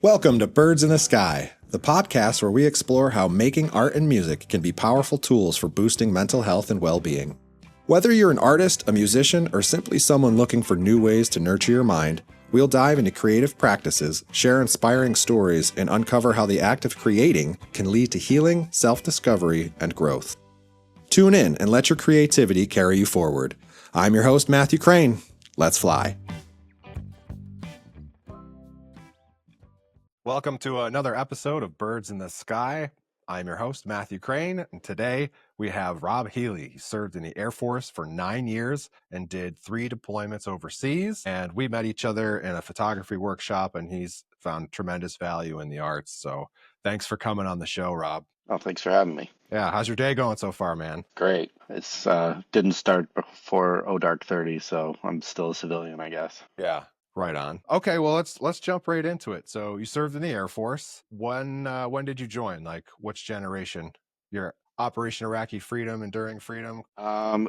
Welcome to Birds in the Sky, the podcast where we explore how making art and music can be powerful tools for boosting mental health and well-being. Whether you're an artist, a musician, or simply someone looking for new ways to nurture your mind, we'll dive into creative practices, share inspiring stories, and uncover how the act of creating can lead to healing, self-discovery, and growth. Tune in and let your creativity carry you forward. I'm your host, Matthew Crane. Let's fly. Welcome to another episode of Birds in the Sky. I'm your host, Matthew Crane, and today we have Rob Healy. He served in the Air Force for 9 years and did 3 deployments overseas, and we met each other in a photography workshop, and he's found tremendous value in the arts. So thanks for coming on the show, Rob. Oh, thanks for having me. Yeah, how's your day going so far, man? Great. It's didn't start before Dark 30, so I'm still a civilian, I guess. Yeah. Right on. Okay, well let's jump right into it. So you served in the Air Force. When did you join? Like which generation? Your Operation Iraqi Freedom, Enduring Freedom?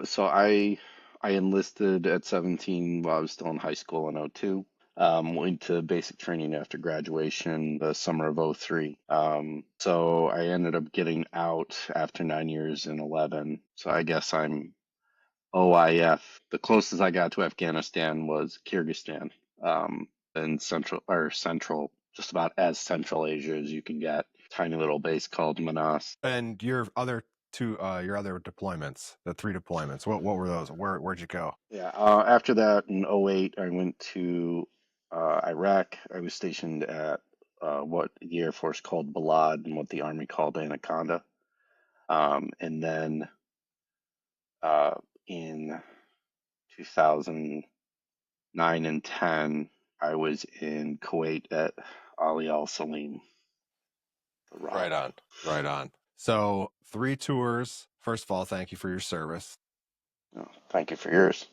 So I enlisted at 17 while I was still in high school in '02. Went to basic training after graduation the summer of '03. So I ended up getting out after 9 years in 11. So I guess I'm OIF. The closest I got to Afghanistan was Kyrgyzstan, in central, just about as Central Asia as you can get. Tiny little base called Manas. And your other deployments, the 3 deployments, what were those? Where'd you go? Yeah. After that, in '08, I went to Iraq. I was stationed at what the Air Force called Balad and what the Army called Anaconda. And then in 2009 and 10, I was in Kuwait at Ali Al Salim. Right on. Right on. So 3 tours. First of all, thank you for your service. Oh, thank you for yours.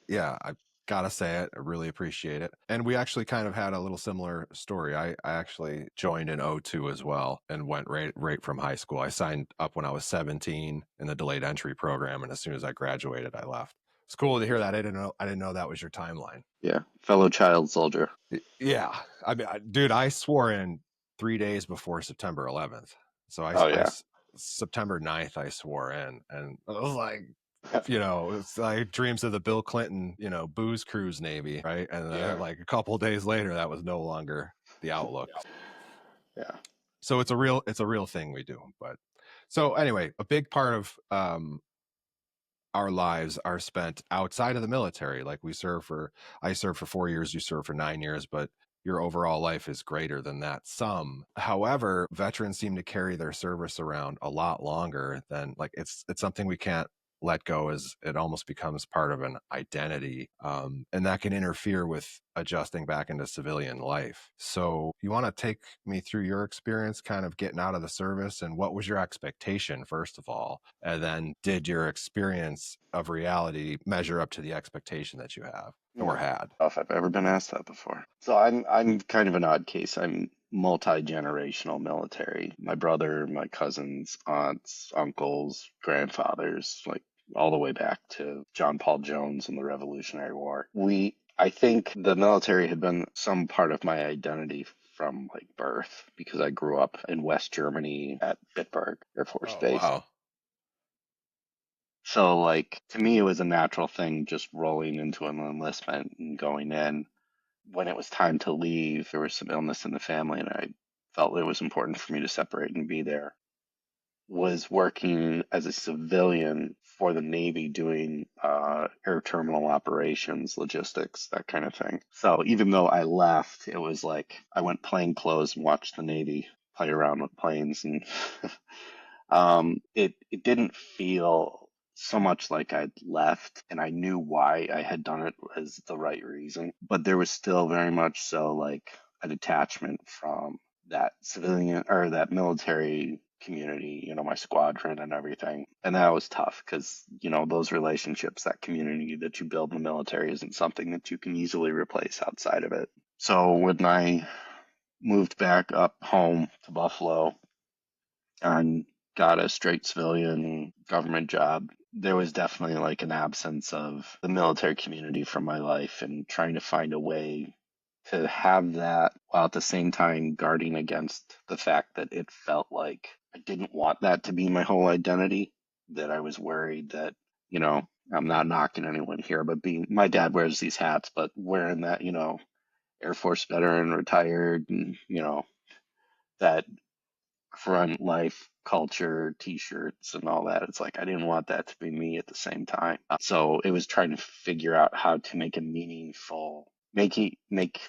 Yeah, I gotta say it. I really appreciate it. And we actually kind of had a little similar story. I actually joined in '02 as well and went right from high school. I signed up when I was 17 in the delayed entry program, and as soon as I graduated, I left. It's cool to hear that. I didn't know that was your timeline. Yeah, fellow child soldier. Yeah, I mean, dude, I swore in 3 days before September 11th. So Oh yeah. September 9th, I swore in, and I was like, it's like dreams of the Bill Clinton, booze cruise Navy, right? And then like a couple of days later, that was no longer the outlook. Yeah. So it's a real thing we do. But so anyway, a big part of our lives are spent outside of the military. Like I served for 4 years, you served for 9 years, but your overall life is greater than that sum. However, veterans seem to carry their service around a lot longer than, like, it's something we can't let go, as it almost becomes part of an identity. And that can interfere with adjusting back into civilian life. So you want to take me through your experience kind of getting out of the service, and what was your expectation, first of all? And then did your experience of reality measure up to the expectation that you have or had? I don't know if I've ever been asked that before. So I'm kind of an odd case. I'm multi-generational military. My brother, my cousins, aunts, uncles, grandfathers, like all the way back to John Paul Jones and the Revolutionary War. I think the military had been some part of my identity from like birth because I grew up in West Germany at Bitburg Air Force Base. Wow. So like to me it was a natural thing just rolling into an enlistment and going in. When it was time to leave, there was some illness in the family and I felt it was important for me to separate and be there. Was working as a civilian for the Navy doing air terminal operations, logistics, that kind of thing. So even though I left, it was like I went plain clothes and watched the Navy play around with planes, and it didn't feel so much like I'd left, and I knew why I had done it was the right reason, but there was still very much so like a detachment from that civilian or that military community, my squadron and everything. And that was tough because, those relationships, that community that you build in the military isn't something that you can easily replace outside of it. So when I moved back up home to Buffalo and got a straight civilian government job, there was definitely like an absence of the military community from my life and trying to find a way to have that while at the same time guarding against the fact that it felt like I didn't want that to be my whole identity, that I was worried that, you know, I'm not knocking anyone here, but being my dad wears these hats, but wearing that, Air Force veteran, retired, and, that front life culture t-shirts and all that. It's like I didn't want that to be me at the same time. So it was trying to figure out how to make a meaningful make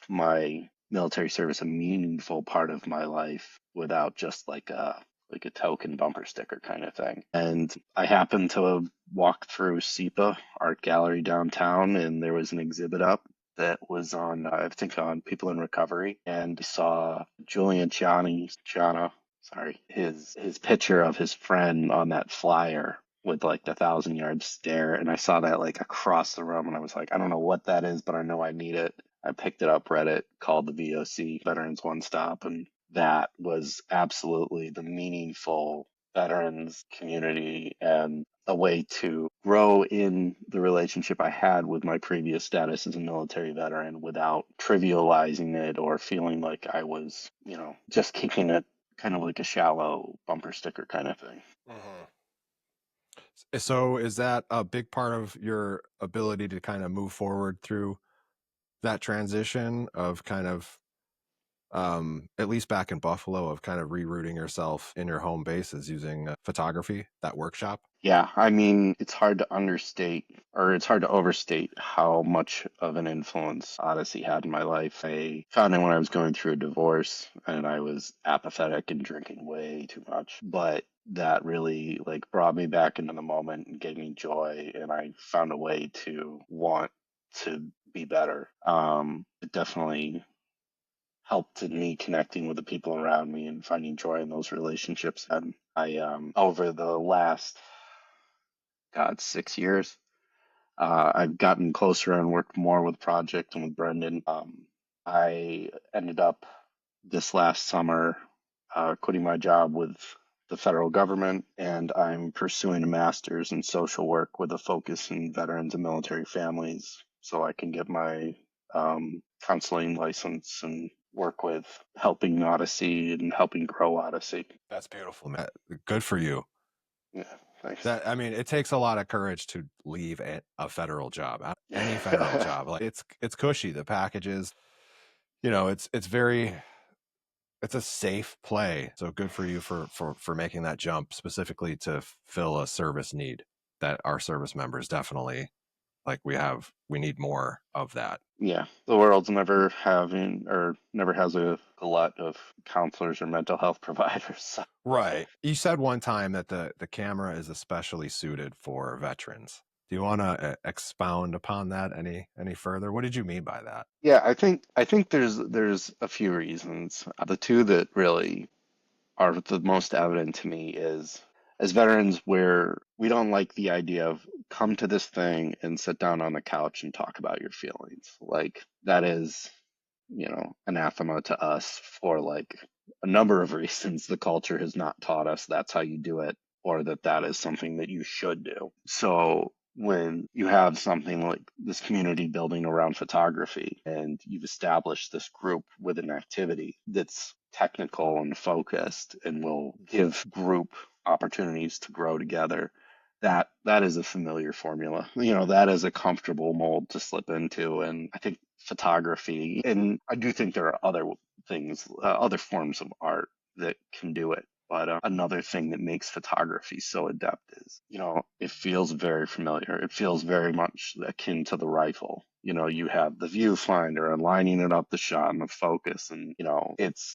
my military service a meaningful part of my life without just like a token bumper sticker kind of thing. And I happened to walk through SEPA Art Gallery downtown, and there was an exhibit up that was on, I think, on people in recovery, and I saw Julian Chiana, sorry, his picture of his friend on that flyer with like the 1,000 yard stare, and I saw that like across the room, and I was like, I don't know what that is, but I know I need it. I picked it up, read it, called the VOC, Veterans One Stop, and that was absolutely the meaningful veterans community and a way to grow in the relationship I had with my previous status as a military veteran without trivializing it or feeling like I was, just kicking it kind of like a shallow bumper sticker kind of thing. Mhm. So is that a big part of your ability to kind of move forward through that transition of kind of at least back in Buffalo, of kind of rerouting yourself in your home bases using photography, that workshop? Yeah, I mean, it's hard to understate or it's hard to overstate how much of an influence Odyssey had in my life. I found it when I was going through a divorce and I was apathetic and drinking way too much. But that really like brought me back into the moment and gave me joy, and I found a way to want to be better. It definitely helped in me connecting with the people around me and finding joy in those relationships. And I, over the last, God, 6 years, I've gotten closer and worked more with Project and with Brendan. I ended up this last summer quitting my job with the federal government, and I'm pursuing a master's in social work with a focus in veterans and military families so I can get my counseling license and work with helping Odyssey and helping grow Odyssey. That's beautiful, man. Good for you. Yeah, thanks. That, I mean, it takes a lot of courage to leave a federal job, any federal job. Like it's cushy. The packages, it's very, it's a safe play. So good for you for making that jump specifically to fill a service need that our service members definitely, like, we need more of that. Yeah, the world's never having or never has a glut of counselors or mental health providers. So. Right. You said one time that the camera is especially suited for veterans. Do you want to expound upon that any further? What did you mean by that? Yeah, I think there's a few reasons. The two that really are the most evident to me is as veterans where we don't like the idea of come to this thing and sit down on the couch and talk about your feelings. Like that is, anathema to us for like a number of reasons. The culture has not taught us that's how you do it or that that is something that you should do. So when you have something like this community building around photography and you've established this group with an activity that's technical and focused and will give group opportunities to grow together, that is a familiar formula. That is a comfortable mold to slip into. And I think photography, and I do think there are other things, other forms of art that can do it. But another thing that makes photography so adept is, it feels very familiar. It feels very much akin to the rifle. You have the viewfinder and lining it up the shot and the focus, and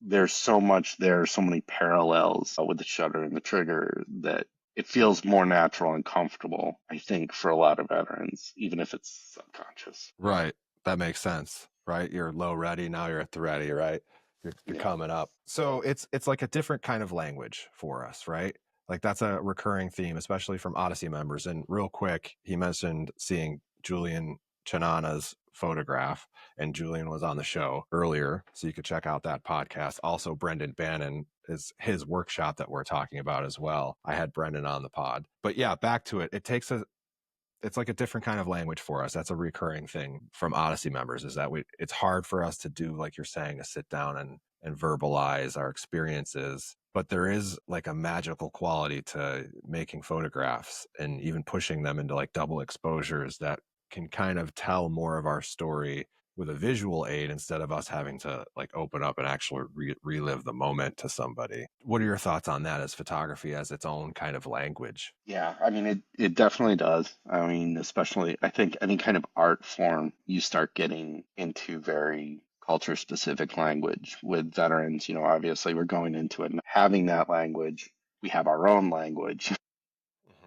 there's so much there, so many parallels with the shutter and the trigger that it feels more natural and comfortable, I think, for a lot of veterans, even if it's subconscious. Right. That makes sense, right? You're low ready, now you're at the ready, right? You're Yeah. coming up. So it's like a different kind of language for us, right? Like that's a recurring theme, especially from Odyssey members. And real quick, he mentioned seeing Julian Chanana's photograph, and Julian was on the show earlier, so you could check out that podcast. Also, Brendan Bannon is his workshop that we're talking about as well. I had Brendan on the pod. But yeah, back to it. It takes it's like a different kind of language for us. That's a recurring thing from Odyssey members is that it's hard for us to do, like you're saying, to sit down and verbalize our experiences. But there is like a magical quality to making photographs and even pushing them into like double exposures that can kind of tell more of our story with a visual aid instead of us having to like open up and actually relive the moment to somebody. What are your thoughts on that as photography as its own kind of language? Yeah, I mean it definitely does. I mean, especially I think any kind of art form, you start getting into very culture specific language with veterans, obviously we're going into it and having that language, we have our own language. Mhm.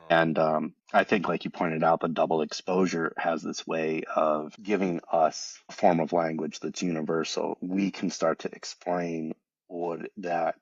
And I think, like you pointed out, the double exposure has this way of giving us a form of language that's universal. We can start to explain what that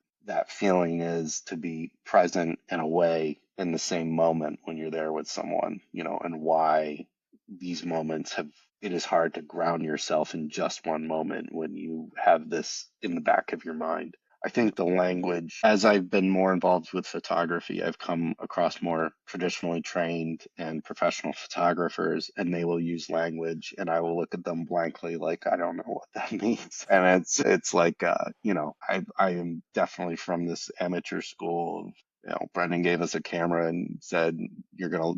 feeling is to be present and away in the same moment when you're there with someone, and why these moments have. It is hard to ground yourself in just one moment when you have this in the back of your mind. I think the language, as I've been more involved with photography, I've come across more traditionally trained and professional photographers, and they will use language, and I will look at them blankly, like I don't know what that means. And it's like, I am definitely from this amateur school of, Brendan gave us a camera and said you're gonna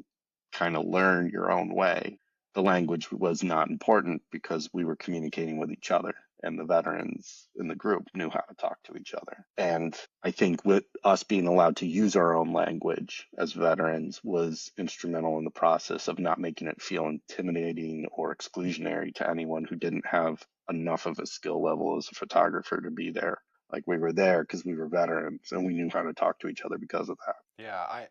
kind of learn your own way. The language was not important because we were communicating with each other, and the veterans in the group knew how to talk to each other. And I think with us being allowed to use our own language as veterans was instrumental in the process of not making it feel intimidating or exclusionary to anyone who didn't have enough of a skill level as a photographer to be there. Like we were there because we were veterans and we knew how to talk to each other because of that. Yeah,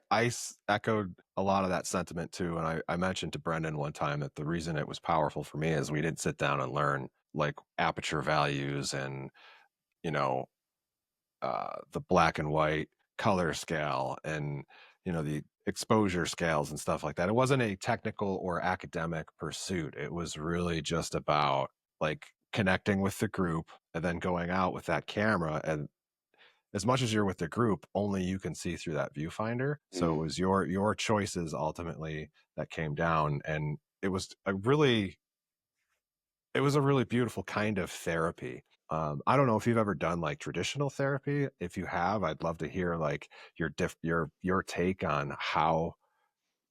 echoed a lot of that sentiment too. And I mentioned to Brendan one time that the reason it was powerful for me is we didn't sit down and learn like aperture values and, you know, the black and white color scale and, the exposure scales and stuff like that. It wasn't a technical or academic pursuit. It was really just about like connecting with the group and then going out with that camera. And as much as you're with the group, only you can see through that viewfinder. So it Mm. was your choices ultimately that came down, and it was a really beautiful kind of therapy. I don't know if you've ever done like traditional therapy. If you have, I'd love to hear like your take on how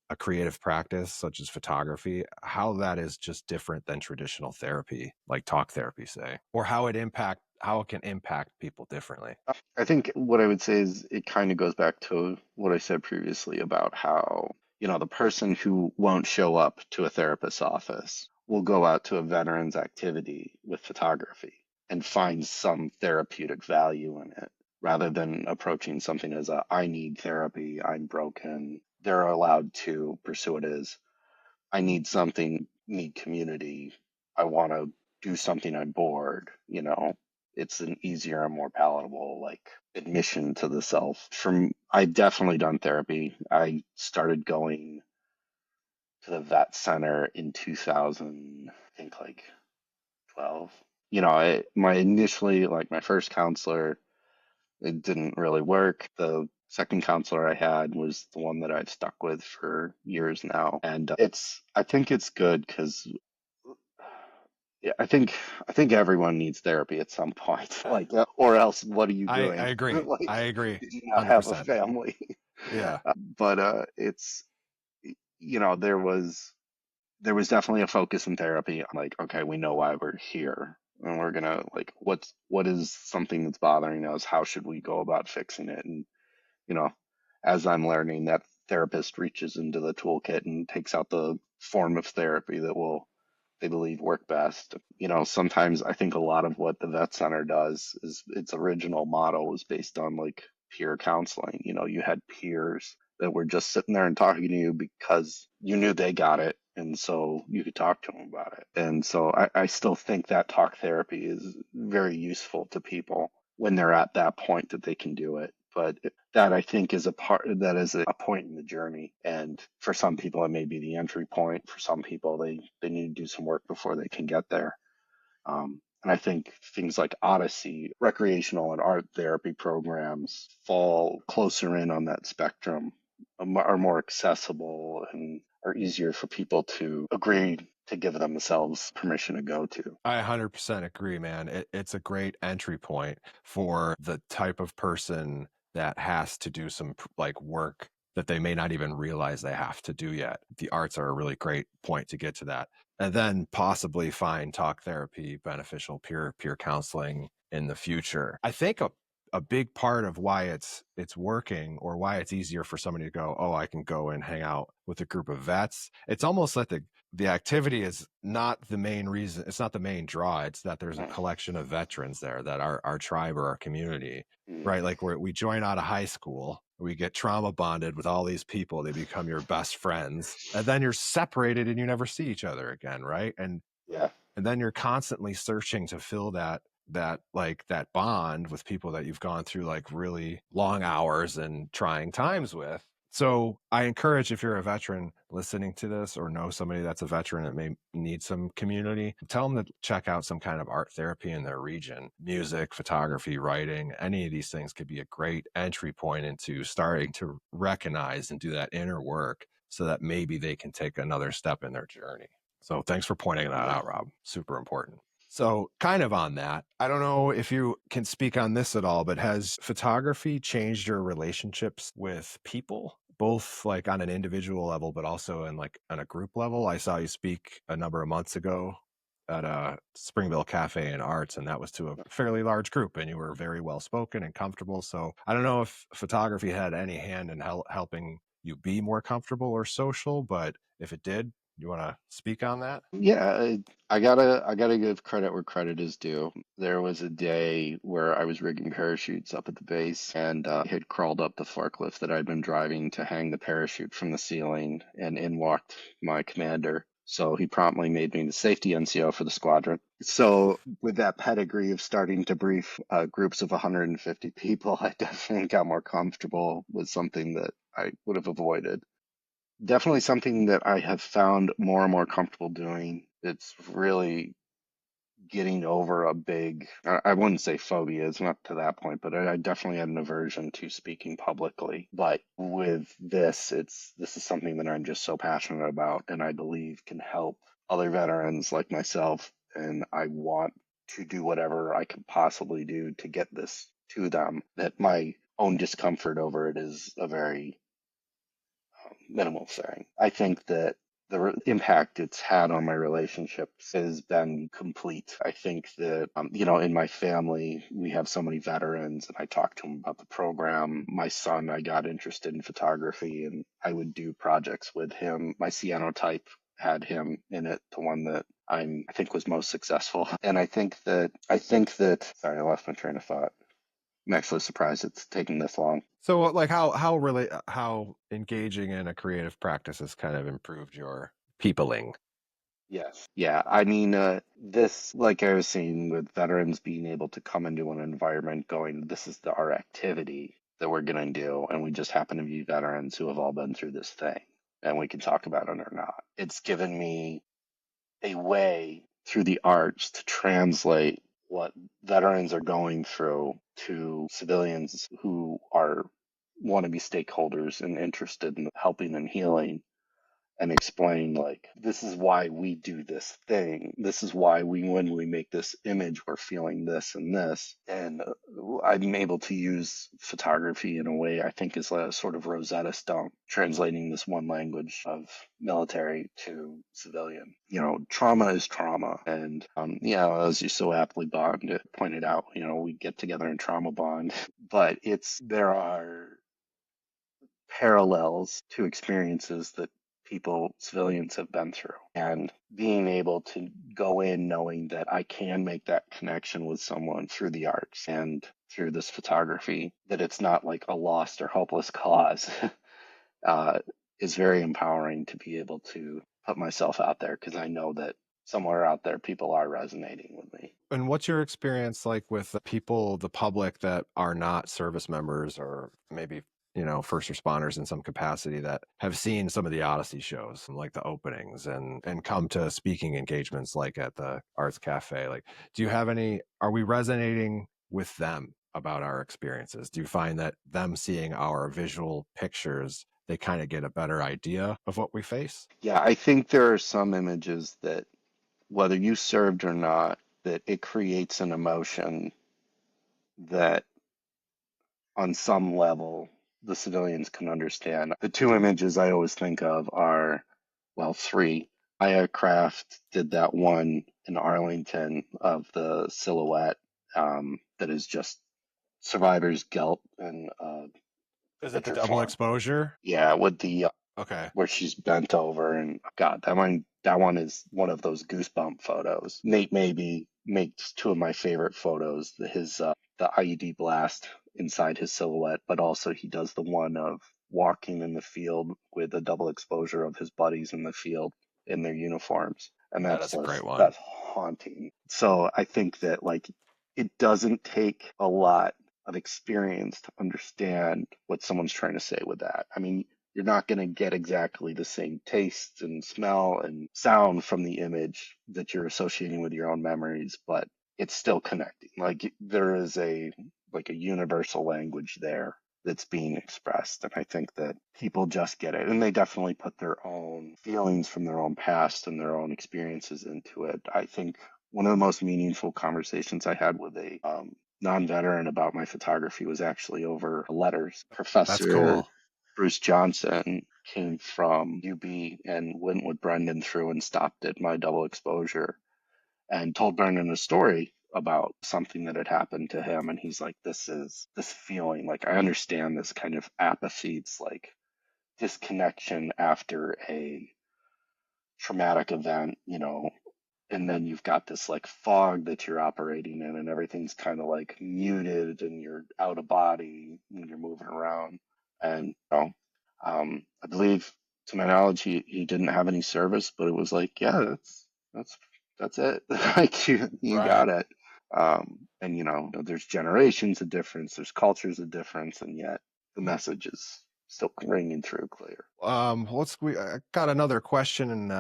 a creative practice such as photography, how that is just different than traditional therapy, like talk therapy, say, or how it can impact people differently. I think what I would say is it kind of goes back to what I said previously about how, the person who won't show up to a therapist's office will go out to a veteran's activity with photography and find some therapeutic value in it rather than approaching something as I need therapy, I'm broken. They're allowed to pursue it as I need something, need community. I want to do something. I'm bored. It's an easier and more palatable like admission to the self. From I've definitely done therapy. I started going to the vet center in 2000, I think like 12. My initially like my first counselor, it didn't really work. The second counselor I had was the one that I've stuck with for years now, and I think it's good because yeah, I think everyone needs therapy at some point. Like, or else, what are you I doing? agree. Like, I agree. did you not have a 100%. family? Yeah. But it's there was definitely a focus in therapy. Like, okay, we know why we're here, and we're gonna like, what is something that's bothering us? How should we go about fixing it? And you know, as I'm learning, that therapist reaches into the toolkit and takes out the form of therapy that will, they believe, work best. Sometimes I think a lot of what the vet center does is its original model was based on like peer counseling. You had peers that were just sitting there and talking to you because you knew they got it. And so you could talk to them about it. And so I still think that talk therapy is very useful to people when they're at that point that they can do it. But that I think is a point in the journey. And for some people, it may be the entry point. For some people, they need to do some work before they can get there. And I think things like Odyssey, recreational and art therapy programs fall closer in on that spectrum, are more accessible, and are easier for people to agree to give themselves permission to go to. I 100% agree, man. It's a great entry point for the type of person that has to do some like work that they may not even realize they have to do yet. The arts are a really great point to get to that. And then possibly find talk therapy, beneficial peer counseling in the future. I think a big part of why it's working, or why it's easier for somebody to go, oh, I can go and hang out with a group of vets. It's almost like the activity is not the main reason. It's not the main draw. It's that there's a Mm, collection of veterans there, that our tribe or our community, mm, right? Like we join out of high school, we get trauma bonded with all these people. They become your best friends, and then you're separated and you never see each other again, right? yeah. And then you're constantly searching to fill that bond with people that you've gone through like really long hours and trying times with. So I encourage, if you're a veteran listening to this or know somebody that's a veteran that may need some community, tell them to check out some kind of art therapy in their region. Music, photography, writing, any of these things could be a great entry point into starting to recognize and do that inner work, so that maybe they can take another step in their journey. So thanks for pointing that Yeah. out, Rob. Super important. So, kind of on that, I don't know if you can speak on this at all, but has photography changed your relationships with people, both like on an individual level, but also in like on a group level? I saw you speak a number of months ago at a Springville Cafe and Arts, and that was to a fairly large group, and you were very well spoken and comfortable. So, I don't know if photography had any hand in helping you be more comfortable or social, but if it did, you want to speak on that? Yeah, I gotta give credit where credit is due. There was a day where I was rigging parachutes up at the base, and had crawled up the forklift that I'd been driving to hang the parachute from the ceiling, and in walked my commander. So he promptly made me the safety NCO for the squadron. So with that pedigree of starting to brief groups of 150 people, I definitely got more comfortable with something that I would have avoided. Definitely something that I have found more and more comfortable doing. It's really getting over a big, I wouldn't say phobia, it's not to that point, but I definitely had an aversion to speaking publicly. But with this is something that I'm just so passionate about, and I believe can help other veterans like myself. And I want to do whatever I can possibly do to get this to them, that my own discomfort over it is a very minimal thing. I think that the impact it's had on my relationships has been complete. I think that, in my family, we have so many veterans, and I talked to them about the program. My son, I got interested in photography, and I would do projects with him. My cyanotype had him in it, the one that I think was most successful. And sorry, I lost my train of thought. I'm actually surprised it's taking this long. So, like, how engaging in a creative practice has kind of improved your peopling? Yes. Yeah. I mean, this, like I was saying, with veterans being able to come into an environment going, this is our activity that we're going to do. And we just happen to be veterans who have all been through this thing, and we can talk about it or not. It's given me a way through the arts to translate what veterans are going through to civilians who are want to be stakeholders and interested in helping and healing, and explain, like, this is why we do this thing, this is why when we make this image we're feeling this and this. And I'm able to use photography in a way I think is a sort of Rosetta Stone, translating this one language of military to civilian. Trauma is trauma. And as you so aptly pointed out, we get together in trauma bond, but there are parallels to experiences that civilians have been through. And being able to go in knowing that I can make that connection with someone through the arts and through this photography, that it's not like a lost or hopeless cause, uh, is very empowering to be able to put myself out there, because I know that somewhere out there people are resonating with me. And what's your experience like with the people, the public that are not service members, or maybe, first responders in some capacity, that have seen some of the Odyssey shows, like the openings, and come to speaking engagements like at the Arts Cafe? Like, are we resonating with them about our experiences? Do you find that them seeing our visual pictures they kind of get a better idea of what we face. Yeah, I think there are some images that, whether you served or not, that it creates an emotion that on some level the civilians can understand. The two images I always think of are, well, three. Aircraft did that one in Arlington of the silhouette that is just survivor's guilt and Is it the picture double form. exposure? Yeah, with the Okay. where she's bent over, and God, that one is one of those goosebump photos. Nate maybe makes two of my favorite photos, his the IED blast inside his silhouette, but also he does the one of walking in the field with a double exposure of his buddies in the field in their uniforms. And That that's is a great just one. that's haunting. So I think that, like, it doesn't take a lot of experience to understand what someone's trying to say with that. I mean, you're not going to get exactly the same taste and smell and sound from the image that you're associating with your own memories, but it's still connecting. Like, there is a universal language there that's being expressed. And I think that people just get it. And they definitely put their own feelings from their own past and their own experiences into it. I think one of the most meaningful conversations I had with a non-veteran about my photography was actually over letters. That's Professor cool. Bruce Johnson came from UB and went with Brendan through and stopped at my double exposure and told Brendan a story about something that had happened to him. And he's like, this is this feeling, like, I understand this kind of apathy. It's like disconnection after a traumatic event, and then you've got this like fog that you're operating in, and everything's kind of like muted, and you're out of body when you're moving around. And I believe, to my knowledge, he didn't have any service, but it was like, yeah, that's that's it. Like, you Right. got it. And there's generations of difference, there's cultures of difference, and yet the message is still ringing through clear. I got another question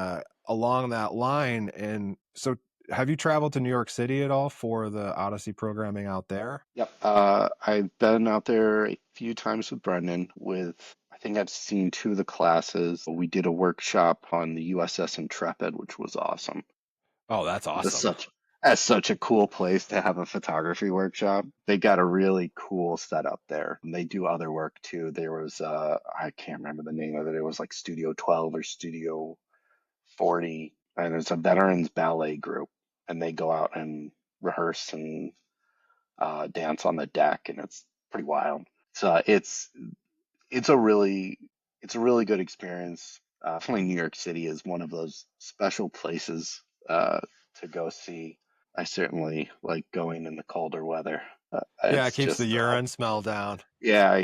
along that line. And so, have you traveled to New York City at all for the Odyssey programming out there? Yep. I've been out there a few times with Brendan. I think I've seen two of the classes. We did a workshop on the USS Intrepid, which was awesome. Oh, that's That's awesome. such a cool place to have a photography workshop. They got a really cool setup there. And they do other work too. There was I can't remember the name of it. It was like Studio 12 or Studio 40, and it's a veterans ballet group, and they go out and rehearse and dance on the deck, and it's pretty wild. So it's a really it's a really good experience. Definitely, New York City is one of those special places to go see. I certainly like going in the colder weather. Yeah, it It's keeps the just urine smell down. yeah,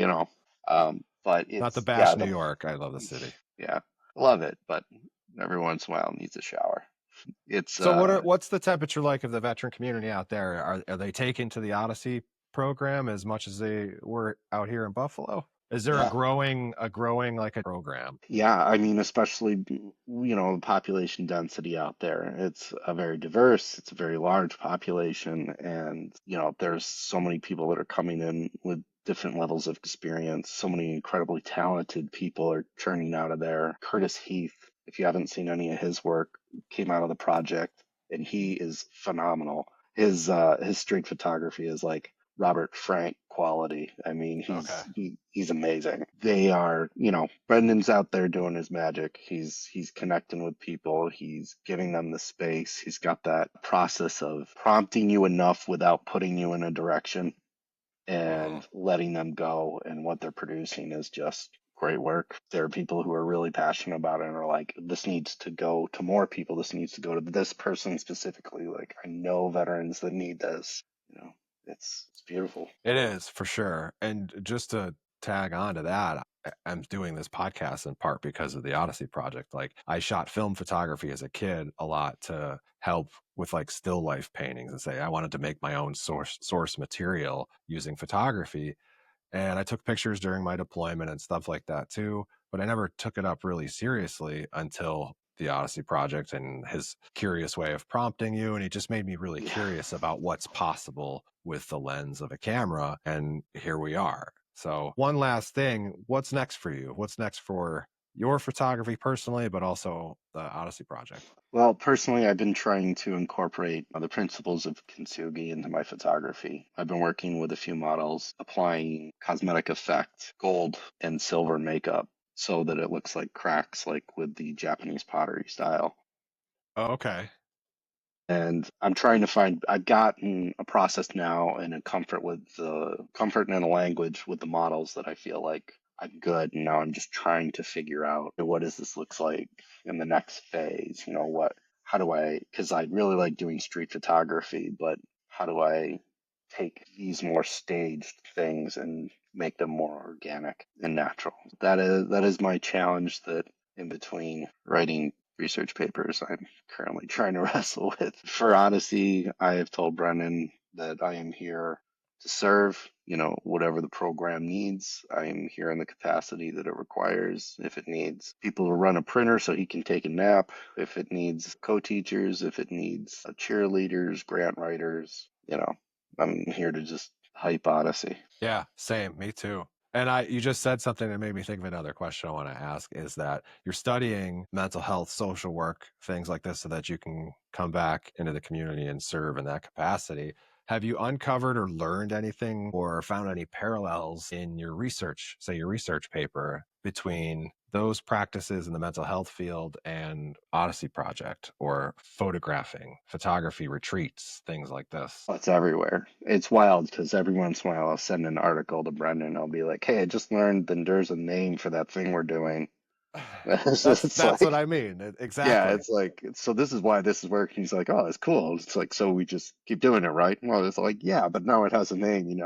but Not to it's bash yeah New York. I love the city. yeah, love it, but every once in a while needs a shower. It's So, what's the temperature like of the veteran community out there? Are they taking to the Odyssey program as much as they were out here in Buffalo? Is there a yeah. growing like a program? Yeah, I mean, especially, the population density out there. It's a very diverse, it's a very large population, and, there's so many people that are coming in with different levels of experience. So many incredibly talented people are churning out of there. Curtis Heath, if you haven't seen any of his work, came out of the project, and he is phenomenal. His street photography is like Robert Frank quality. I mean, Okay. he's amazing. They are, Brendan's out there doing his magic. He's connecting with people. He's giving them the space. He's got that process of prompting you enough without putting you in a direction Hmm. and letting them go. And what they're producing is just great work. There are people who are really passionate about it and are like, this needs to go to more people. This needs to go to this person specifically. Like, I know veterans that need this. You know, it's beautiful. It is for sure. And just to tag on to that, I'm doing this podcast in part because of the Odyssey Project. Like, I shot film photography as a kid a lot to help with like still life paintings, and say I wanted to make my own source material using photography. And I took pictures during my deployment and stuff like that too. But I never took it up really seriously until the Odyssey Project and his curious way of prompting you. And it just made me really Yeah. curious about what's possible with the lens of a camera. And here we are. So, one last thing, what's next for you? What's next for your photography personally, but also the Odyssey Project? Well, personally, I've been trying to incorporate the principles of kintsugi into my photography. I've been working with a few models, applying cosmetic effect, gold and silver makeup, so that it looks like cracks, like with the Japanese pottery style. Oh, okay. And I'm trying to find, I've gotten a process now and a comfort and a language with the models that I feel like I'm good. And now I'm just trying to figure out what does this looks like in the next phase? How do I, because I really like doing street photography, but how do I take these more staged things and make them more organic and natural? That is my challenge that in between writing research papers I'm currently trying to wrestle with. For Odyssey, I have told Brennan that I am here to serve, whatever the program needs. I am here in the capacity that it requires. If it needs people to run a printer so he can take a nap, if it needs co-teachers, if it needs cheerleaders, grant writers, I'm here to just hype Odyssey. Yeah, same. Me too. And you just said something that made me think of another question I want to ask is that you're studying mental health, social work, things like this so that you can come back into the community and serve in that capacity. Have you uncovered or learned anything or found any parallels in your research, say your research paper, between those practices in the mental health field and Odyssey Project or photographing, photography retreats, things like this? Oh, it's everywhere. It's wild because every once in a while I'll send an article to Brendan. I'll be like, "Hey, I just learned that there's a name for that thing we're doing." So it's That's what like, I mean. yeah, Exactly. it's like, so this is why this is working. He's like, "Oh, it's cool." It's like, so we just keep doing it, right? Well, it's like, yeah, but now it has a name.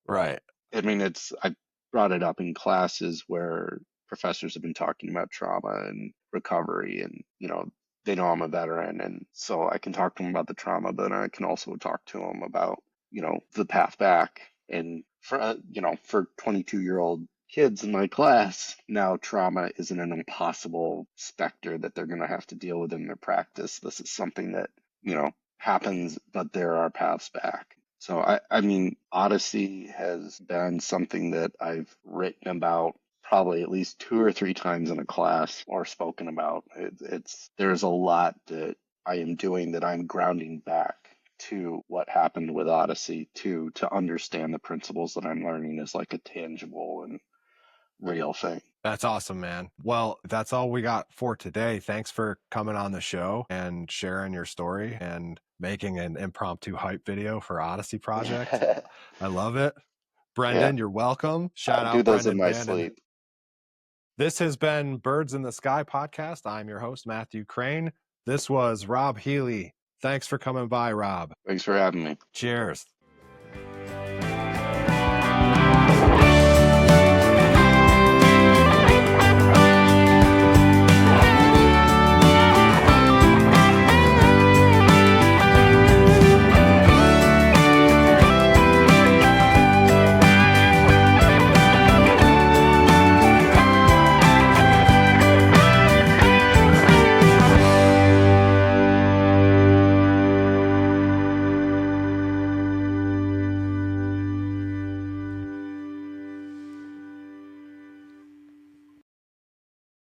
Right. I mean, I brought it up in classes where professors have been talking about trauma and recovery, and they know I'm a veteran, and so I can talk to them about the trauma, but I can also talk to them about the path back. And for 22-year-old kids in my class, now trauma isn't an impossible specter that they're going to have to deal with in their practice. This is something that happens, but there are paths back. So I mean, Odyssey has been something that I've written about probably at least two or three times in a class or spoken about. There's a lot that I am doing that I'm grounding back to what happened with Odyssey to understand the principles that I'm learning as like a tangible and real thing. That's awesome, man. Well, that's all we got for today. Thanks for coming on the show and sharing your story and making an impromptu hype video for Odyssey Project. I love it. Yeah, Brendan, you're welcome. I Shout do out those in Brendan my Bannon. sleep. This has been Birds in the Sky podcast. I'm your host, Matthew Crane. This was Rob Healy. Thanks for coming by, Rob. Thanks for having me. Cheers.